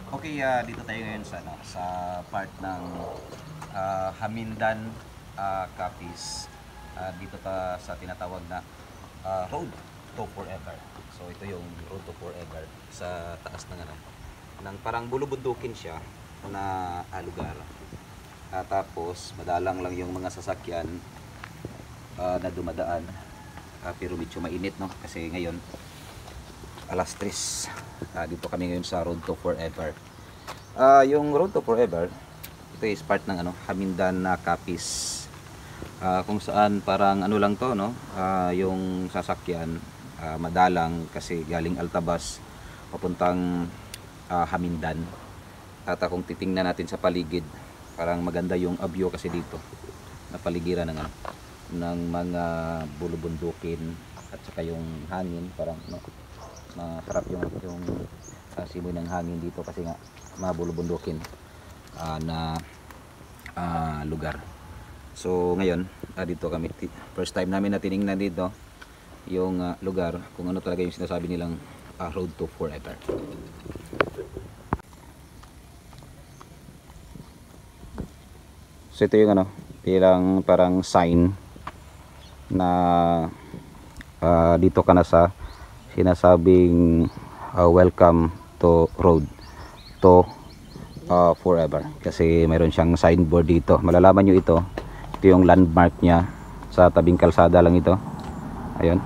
Okay, dito tayo ngayon sa sa part ng Hamindan Capiz. Dito ta sa tinatawag na Road to Forever. So ito yung Road to Forever sa taas ng ng parang bulubundukin siya na lugar. Tapos madalang lang yung mga sasakyan na dumadaan. Pero medyo mainit, no, kasi ngayon alas 3. Dito kami ngayon sa Road to Forever. Yung Road to Forever, ito is part ng Hamindan na Capiz. Kung saan parang lang to, no? Yung sasakyan madalang kasi galing Altabas papuntang Hamindan. At kung titingnan natin sa paligid, parang maganda yung view kasi dito. Napaligiran ng mga bulubundukin at saka yung hangin, parang masarap yung simoy ng hangin dito kasi nga mabulubundukin na lugar. So ngayon dito kami, first time namin na tiningnan dito yung lugar kung ano talaga yung sinasabi nilang Road to Forever. So ito yung bilang parang sign na dito ka na sa sinasabing welcome to Road to Forever, kasi mayroon siyang signboard dito. Malalaman nyo ito yung landmark niya sa tabing kalsada lang ito. Ayun,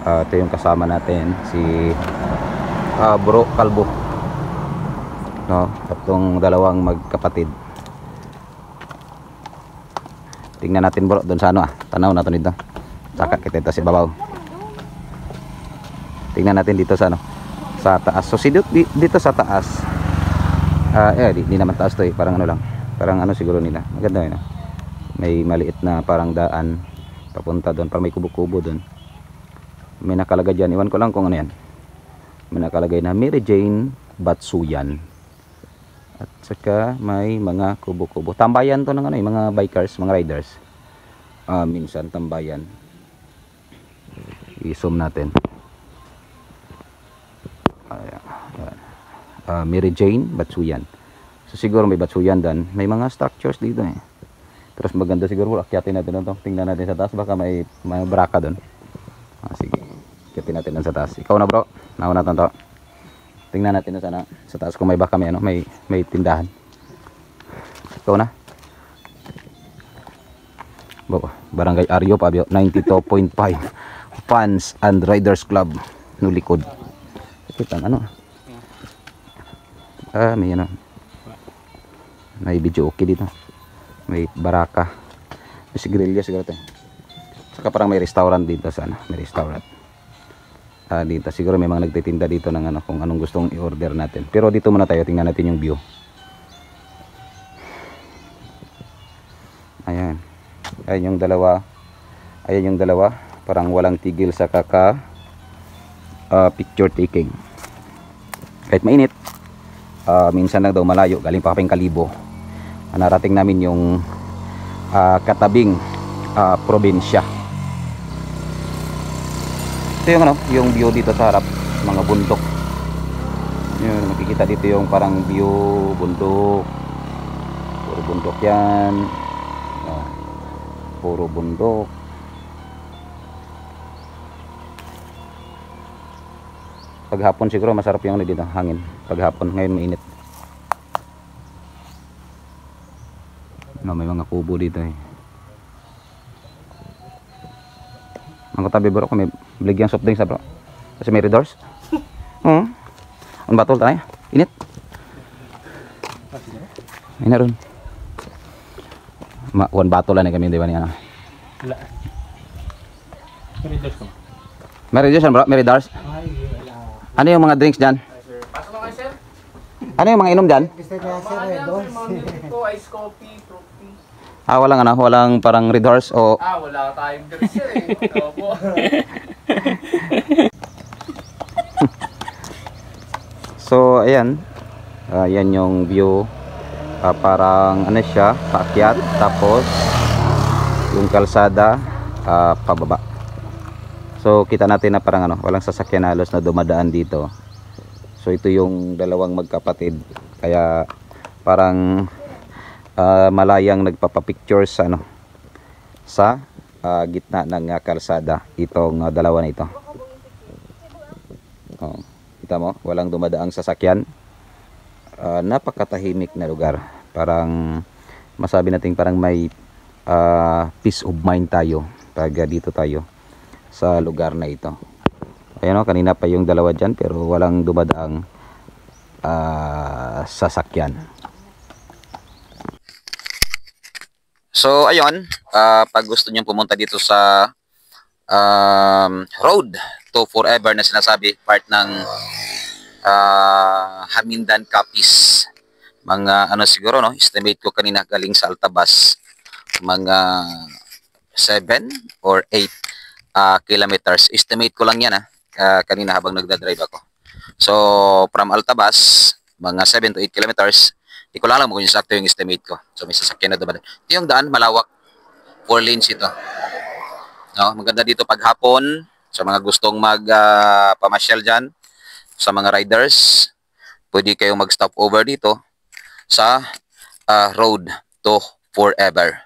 ito yung kasama natin si Bro Kalbo, no? Tatlong dalawang magkapatid. Tingnan natin bro doon sa tanaw natin dito. Saka kita ito si babaw. Tingnan natin dito sa sa taas. So dito sa taas, di naman taas to parang lang. Parang siguro nila. Maganda yun. May maliit na parang daan papunta doon. Parang may kubo-kubo doon. May nakalagay dyan. Iwan ko lang kung ano yan. May nakalagay na Mary Jane Batsuyan. At saka may mga kubo-kubo. Tambayan to ng mga bikers, mga riders. Minsan tambayan. I-zoom natin. Mary Jane Batsuyan. So siguro may Batsuyan dan, may mga structures dito Terus maganda siguro akyatin natin ito. Tingnan natin sa taas, baka may baraka doon. Sige, akyatin natin sa taas. Ikaw na bro, nauna natin to. Tingnan natin sana sa taas kung may baka may tindahan. Ikaw na. Barangay Aryo Pabio 92.5 Fans and Riders Club Nulikod. Kita may video okay dito, may baraka, may sigrilya siguro saka parang may restaurant dito sana, may restaurant dito siguro may mga nagtitinda dito ng kung anong gustong i-order natin. Pero dito muna tayo, tingnan natin yung view. Ayan yung dalawa parang walang tigil sa picture taking kahit mainit. Minsan lang daw malayo, galing pa kaping Kalibo. Narating namin yung katabing probinsya. Ito yung view dito sa harap, mga bundok. Yun, makikita dito yung parang view, bundok. Puro bundok yan. Puro bundok. Paghapon siguro masarap yung dito, hangin. Paghapon, ngayon mainit. May mga kubo dito Mga tabi bro, kung may bligyan soft drinks bro. Kasi may red doors. Ang batol tayo. Init. May na ron. One bottle lang kami, di ba niya? Wala. May doors ko. May doors bro, may doors. Ano yung mga drinks dyan? Pasok na kayo, sir. Ano yung mga inom dyan? Gusto niya, sir, ice coffee, fruity. Walang parang red horse o... Wala tayong drinks, sir, Opo. So, ayan. Yan yung view. Parang siya, paakyat. Tapos, yung kalsada, pababa. So kita natin na parang walang sasakyan halos na dumadaan dito. So ito yung dalawang magkapatid. Kaya parang malayang nagpapapicture sa ano, sa gitna ng kalsada itong dalawa na ito. Oh, kita mo, walang dumadaang sasakyan. Napakatahimik na lugar. Parang masabi natin parang may peace of mind tayo pag dito tayo sa lugar na ito. Ayan o, kanina pa yung dalawa dyan pero walang dumadaang sasakyan. So ayun, pag gusto nyo pumunta dito sa road to forever na sinasabi, part ng Hamindan Capiz, mga ano siguro, no, estimate ko kanina galing sa Altabas, mga 7 or 8 kilometers. Estimate ko lang yan kanina habang nagdadrive ako. So from Altabas, mga 7 to 8 kilometers. Hindi ko lang alam kung yung sakto yung estimate ko. So may sasakyan na dumadaan. Ito yung daan, malawak. 4 lanes ito. No, maganda dito pag hapon sa mga gustong pamasyal dyan, sa mga riders. Pwede kayong mag-stop over dito sa road to forever.